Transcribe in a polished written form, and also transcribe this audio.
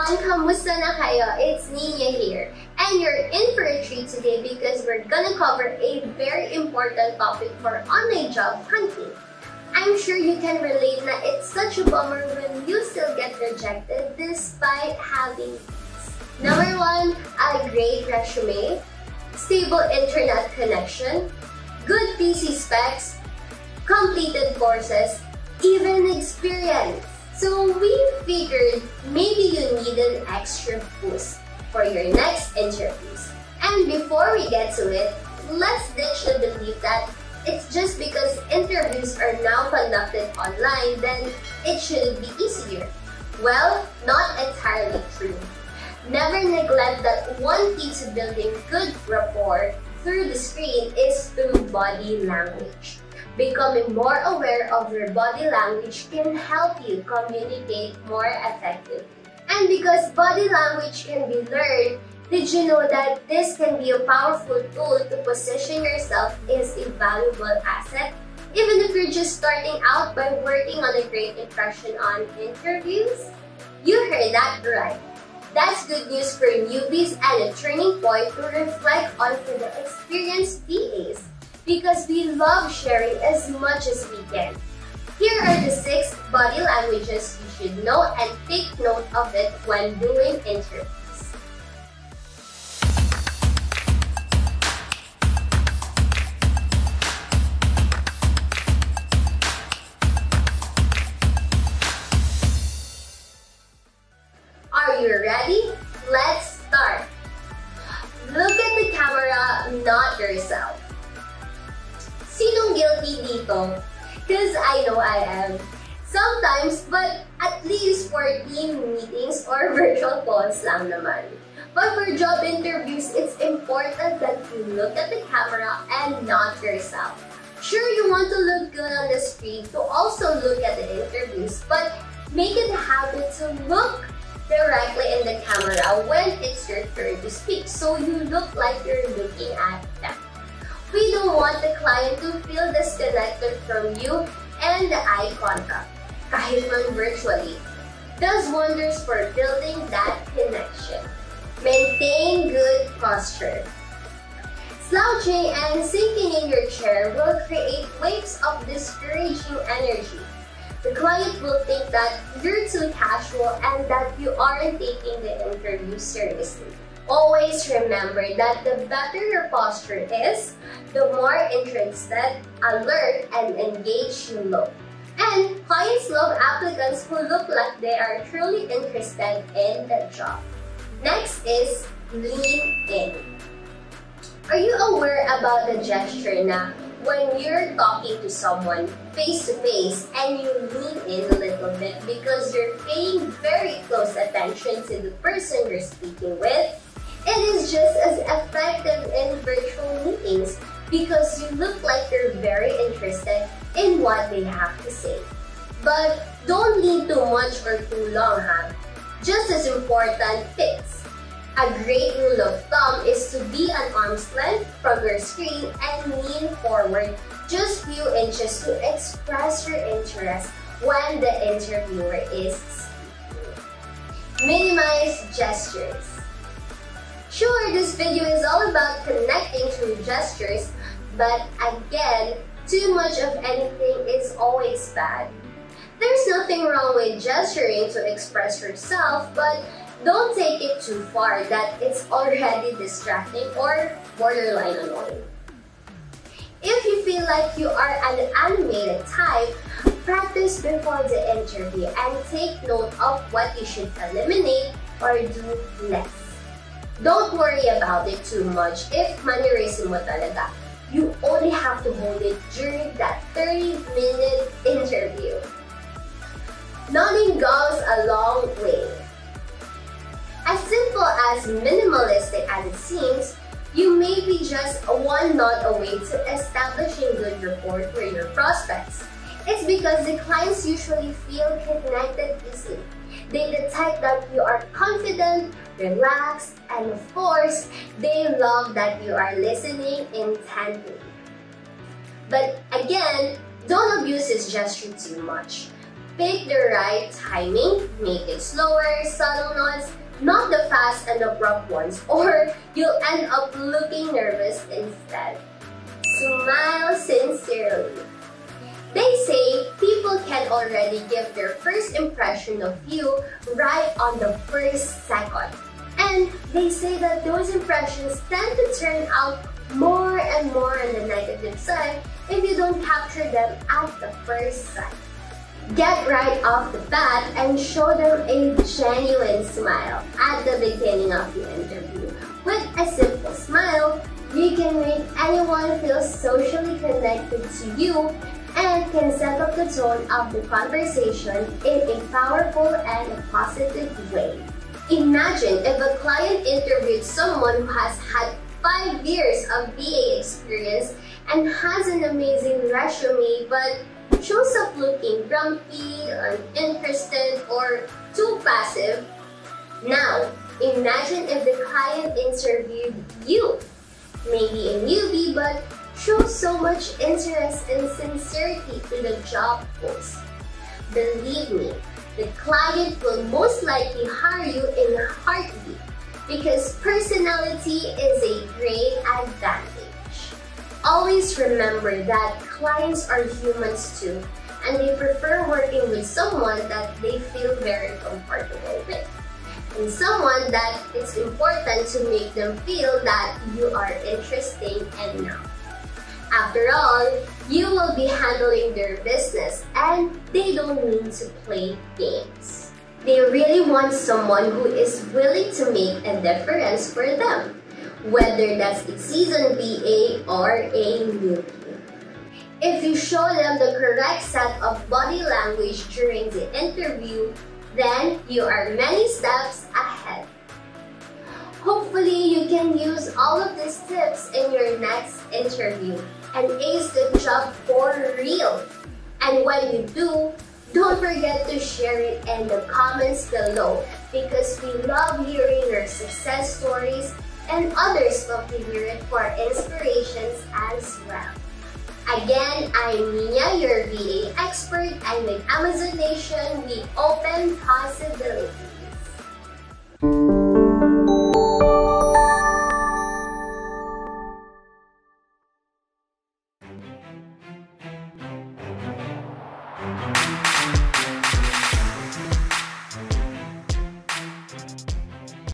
everyone! Kamusta na kayo? It's Nina here. And you're in for a treat today because we're gonna cover a very important topic for online job hunting. I'm sure you can relate na it's such a bummer when you still get rejected despite having number 1, a great resume, stable internet connection, good PC specs, completed courses, even experience. So we figured maybe you need an extra boost for your next interviews. And before we get to it, let's ditch the belief that it's just because interviews are now conducted online, then it should be easier. Well, not entirely true. Never neglect that one key to building good rapport through the screen is through body language. Becoming more aware of your body language can help you communicate more effectively. And because body language can be learned, did you know that this can be a powerful tool to position yourself as a valuable asset? Even if you're just starting out by working on a great impression on interviews? You heard that right. That's good news for newbies and a turning point to reflect on for the experienced VAs. Because we love sharing as much as we can. Here are the 6 body languages you should know and take note of it when doing interviews. Are you ready? Let's start! Look at the camera, not yourself. Sinong guilty dito? Cause I know I am. Sometimes, but at least for team meetings or virtual calls lang naman. But for job interviews, it's important that you look at the camera and not yourself. Sure, you want to look good on the screen to also look at the interviews, but make it a habit to look directly in the camera when it's your turn to speak so you look like you're looking at them. We don't want the client to feel disconnected from you and the eye contact, kahit man virtually. Does wonders for building that connection. Maintain good posture. Slouching and sinking in your chair will create waves of discouraging energy. The client will think that you're too casual and that you aren't taking the interview seriously. Always remember that the better your posture is, the more interested, alert, and engaged you look. And clients love applicants who look like they are truly interested in the job. Next is lean in. Are you aware about the gesture na when you're talking to someone face to face and you lean in a little bit because you're paying very close attention to the person you're speaking with? It is just as effective in virtual meetings because you look like you're very interested in what they have to say. But don't lean too much or too long, ha? Just as important, fits. A great rule of thumb is to be an arm's length from your screen and lean forward just few inches to express your interest when the interviewer is speaking. Minimize gestures. Sure, this video is all about connecting through gestures, but again, too much of anything is always bad. There's nothing wrong with gesturing to express yourself, but don't take it too far that it's already distracting or borderline annoying. If you feel like you are an animated type, practice before the interview and take note of what you should eliminate or do less. Don't worry about it too much if mannerism mo talaga. You only have to hold it during that 30-minute interview. Nodding goes a long way. As simple as minimalistic as it seems, you may be just one nod away to establishing good rapport with your prospects. It's because the clients usually feel connected easily. They detect that you are confident, relaxed, and of course, they love that you are listening intently. But again, don't abuse this gesture too much. Pick the right timing, make it slower, subtle nods, not the fast and abrupt ones, or you'll end up looking nervous instead. Smile sincerely. They say people can already give their first impression of you right on the first second. And they say that those impressions tend to turn out more and more on the negative side if you don't capture them at the first sight. Get right off the bat and show them a genuine smile at the beginning of the interview. With a simple smile, you can make anyone feel socially connected to you and can set up the tone of the conversation in a powerful and a positive way. Imagine if a client interviewed someone who has had 5 years of VA experience and has an amazing resume but shows up looking grumpy, uninterested, or too passive. Now, imagine if the client interviewed you, maybe a newbie but shows so much interest and sincerity to the job post. Believe me, the client will most likely hire you in a heartbeat because personality is a great advantage. Always remember that clients are humans too, and they prefer working with someone that they feel very comfortable with, and someone that it's important to make them feel that you are interesting enough. After all, you will be handling their business and they don't need to play games. They really want someone who is willing to make a difference for them, whether that's a seasoned VA or a newbie. If you show them the correct set of body language during the interview, then you are many steps ahead. Hopefully, you can use all of these tips in your next interview and ace the job for real. And when you do, don't forget to share it in the comments below because we love hearing your success stories and others love to hear it for inspirations as well. Again, I'm Mia, your VA expert, and with Amazon Nation, we open possibilities.